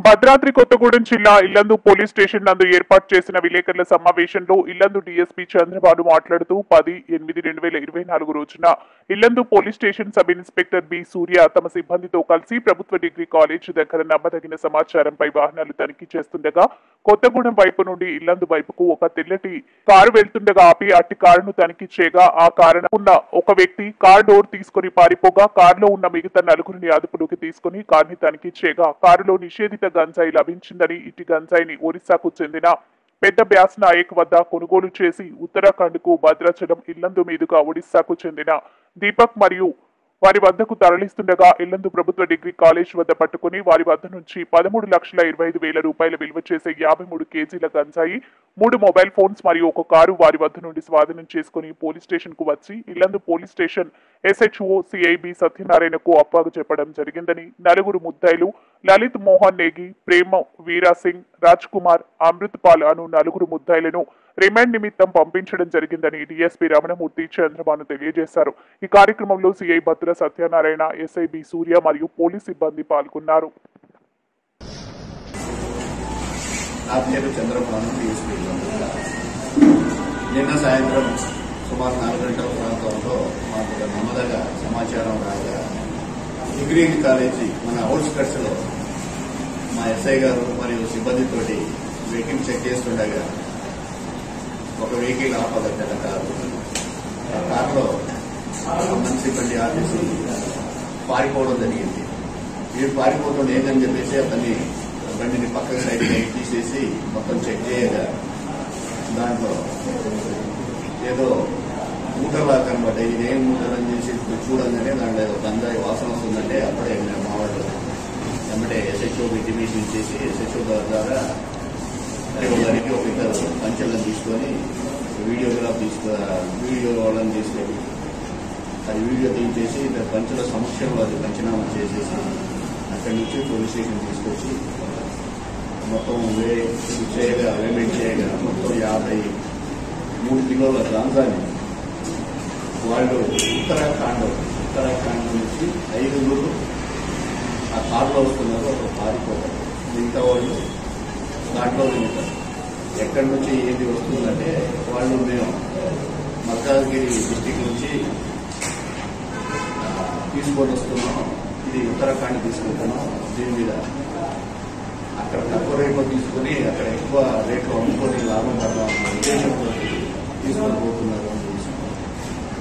భద్రాద్రి కొత్తగూడెం జిల్లా Yellandu police station నందు ఏర్పాటు చేసిన విలేకరుల సమావేశంలో ఇల్లందు డీఎస్పీ చంద్రబాబు మాట్లాడుతూ 10/8/2024 రోజున Yellandu police station sub inspector B Surya తమ సిబ్బందితో కలిసి ప్రభుత్వ డిగ్రీ కాలేజ్ దగ్గర నమ్మదగిన సమాచారంపై వాహనాలు తనిఖీ చేస్తుండగా కొత్తగూడెం వైపు నుండి ఇల్లందు వైపుకు ఒక తెల్లటి కారు వెళ్తుండగా ఆపి అట్టి కారును తనిఖీ చేయగా ఆ కారున ఉన్న ఒక వ్యక్తి కార్ డోర్ తీసుకుని పారిపోగా కారులో ఉన్న మిగతా నలుగురిని అదుపులోకి తీసుకుని కారుని తనిఖీ చేయగా కారులో నిషేధిత గంజాయి లభించిందని ఇటు గంజాయిని ఒరిస్సాకు చెందిన పెద్ద బ్యాస్ నాయక్ వద్ద కొనుగోలు చేసి ఉత్తరాఖండ్ కు భద్రాచలం ఇల్లందు మీదుగా ఒడిశాకు చెందిన దీపక్ మరియు వారి వద్దకు తరలిస్తుండగా ఇల్లందు ప్రభుత్వ డిగ్రీ కాలేజ్ వద్ద పట్టుకుని వారి వద్ద నుంచి 13,25,000 రూపాయల విలువ చేసే 53 కేజీల గంజాయి 3 మొబైల్ ఫోన్స్ మరియు ఒక కారు వారి వద్ద నుండి స్వాధీనం చేసుకుని పోలీస్ స్టేషన్ కు వచ్చి Yellandu police station SHO CIB సత్యనారాయణకు అప్పాగు చెప్పడం జరిగిందని నలుగురు ముద్దాయిలు లలిత్ మోహన్ నేగి, ప్రేమ వీరా సింగ్, రాజ్ కుమార్, అమృత్ పాల్ అను నలుగురు ముద్దాయిలను రిమాండ్ నిమిత్తం పంపించడం జరిగిందని డీఎస్పీ రమణమూర్తి చంద్రబాబు తెలియజేశారు. ఈ కార్యక్రమంలో సిఐ భద్ర సత్యనారాయణ, SI బి సూర్య మరియు పోలీస్ సిబ్బంది పాల్గొన్నారు. నిన్న సాయంత్రం సుమారు 4 గంటల ప్రాంతంలో మాకు నమ్మదగా సమాచారం రాగా డిగ్రీ కాలేజీ మన అవుట్స్కట్స్ లో మా SI గారు మరియు సిబ్బందితోటి వెహికల్ చెక్ చేస్తుండగా ఒక వెహికల్ ఆపగట్టిన కారు. ఆ కారులో మున్సిపల్టీ ఆఫీసు పారిపోవడం జరిగింది. వీరు పారిపోవడం ఏంటని చెప్పేసి అతన్ని బండిని పక్కన సైడ్ తీసేసి మొత్తం చెక్ చేయగా దాంట్లో ఏదో మూటలా కనబడ్డాయి. ఇదేం మూటలని చేసి చూడంగానే దాంట్లో ఏదో గంజాయి వాసన వస్తుందంటే అప్పుడే మా వాళ్ళు వెంబడే SHO ఇంటిమేషన్ ఇచ్చేసి SHO ద్వారా గారికి ఒక ఇద్దరు పంచలను తీసుకొని వీడియో వాళ్ళని తీసుకొని అది వీడియో తీయించేసి ఇద్దరు పంచుల సమక్షంలో అది పంచనామా చేసేసి అక్కడి నుంచి పోలీస్ స్టేషన్ తీసుకొచ్చి మొత్తం పేమెంట్ చేయగా మొత్తం 53 కిలోల గాంజాని వాళ్ళు ఉత్తరాఖండ్ నుంచి 5 ఆ కారులో వస్తున్నారు. ఒక పారిపోతారు, మిగతా వాళ్ళు దాంట్లో తింటారు. ఎక్కడి నుంచి ఏది వస్తుందంటే వాళ్ళు మేము మల్కాజ్గిరి డిస్టిక్ నుంచి తీసుకొని వస్తున్నాం, ఇది ఉత్తరాఖండ్ తీసుకుంటున్నాం, దీని మీద అక్కడ తక్కువ రేట్లో తీసుకుని అక్కడ ఎక్కువ రేట్లో అమ్ముకొని లాభం పడాలన్న ఉద్దేశంతో తీసుకొని పోతున్నారు అని తెలుసుకున్నాం.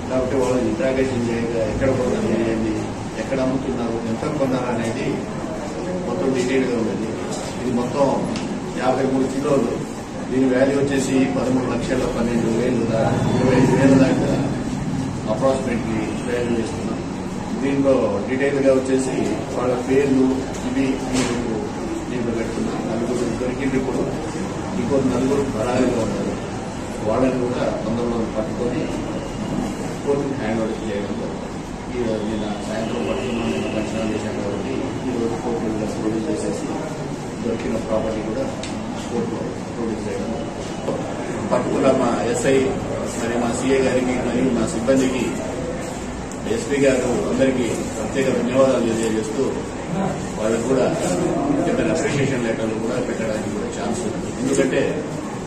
కాబట్టి వాళ్ళని ఇంట్రాగేషన్ చేయగా ఎక్కడ కొన్నారు చేయండి, ఎక్కడ అమ్ముతున్నారు, ఎంత కొన్నారు అనేది మొత్తం డీటెయిల్గా ఉన్నది. ఇది మొత్తం 53 కిలోలు. దీని వాల్యూ వచ్చేసి 13,12,000 25,000 దాకా అప్రాక్సిమేట్లీ వాల్యూ చేస్తున్నాం. దీంట్లో డీటెయిల్గా వచ్చేసి వాళ్ళ పేర్లు ఇవి దీంట్లో పెడుతున్నాం. నలుగురు దొరికింది. ఇప్పుడు ఇంకో నలుగురు పరారీలో ఉన్నారు. వాళ్ళని కూడా తొందరలో పట్టుకొని కోర్టుకు హ్యాండ్ ఓవర్ చేయడంలో ఈరోజు నిన్న సాయంత్రం పట్టుకున్నాం. నిన్న పంచనామా చేశాం కాబట్టి ఈరోజు కోర్టులో ప్రొడ్యూస్ చేసేసి దొరికిన ప్రాపర్టీ కూడా కోర్టులో ప్రొడ్యూస్ చేయడం. పట్టుకున్న మా SI మరి మా CA గారికి మరియు మా సిబ్బందికి SP గారు అందరికీ ప్రత్యేక ధన్యవాదాలు తెలియజేస్తూ వాళ్ళకు కూడా చిన్న అప్రిషియేషన్ లెటర్లు కూడా పెట్టడానికి కూడా ఛాన్స్ ఉంది. ఎందుకంటే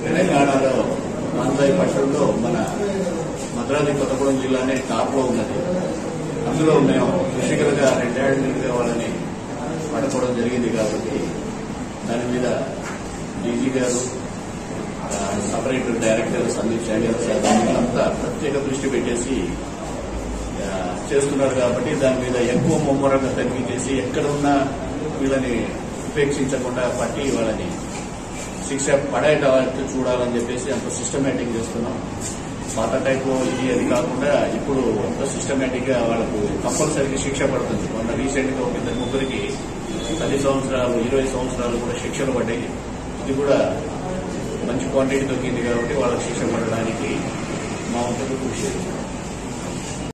తెలంగాణలో గంజాయి పట్టణంలో మన భద్రాద్రి కొత్తగూడెం జిల్లానే టాప్ లో ఉన్నది. అందులో మేము కృషికలుగా 2 ఏళ్ల వాళ్ళని పట్టుకోవడం జరిగింది. కాబట్టి దాని మీద DG గారు, సపరేట్ డైరెక్టర్ సందీప్ శాండియల్ సార్ అంతా ప్రత్యేక దృష్టి పెట్టేసి చేస్తున్నారు. కాబట్టి దాని మీద ఎక్కువ ముమ్మరంగా తనిఖీ చేసి ఎక్కడ ఉన్నా వీళ్ళని ఉపేక్షించకుండా పట్టి వాళ్ళని శిక్ష పడేటట్టు చూడాలని చెప్పేసి అంత సిస్టమేటిక్ చేస్తున్నాం. పాత టైప్లో ఇది అది కాకుండా ఇప్పుడు అంత సిస్టమేటిక్ గా వాళ్ళకు కంపల్సరీగా శిక్ష పడుతుంది. మొన్న రీసెంట్ గా ఒక 2-3 10 సంవత్సరాలు 20 సంవత్సరాలు కూడా శిక్షలు పడ్డాయి. ఇది కూడా మంచి క్వాంటిటీ దొరికింది కాబట్టి వాళ్ళకి శిక్ష పడడానికి మా వంతు కృషి చేస్తున్నాం.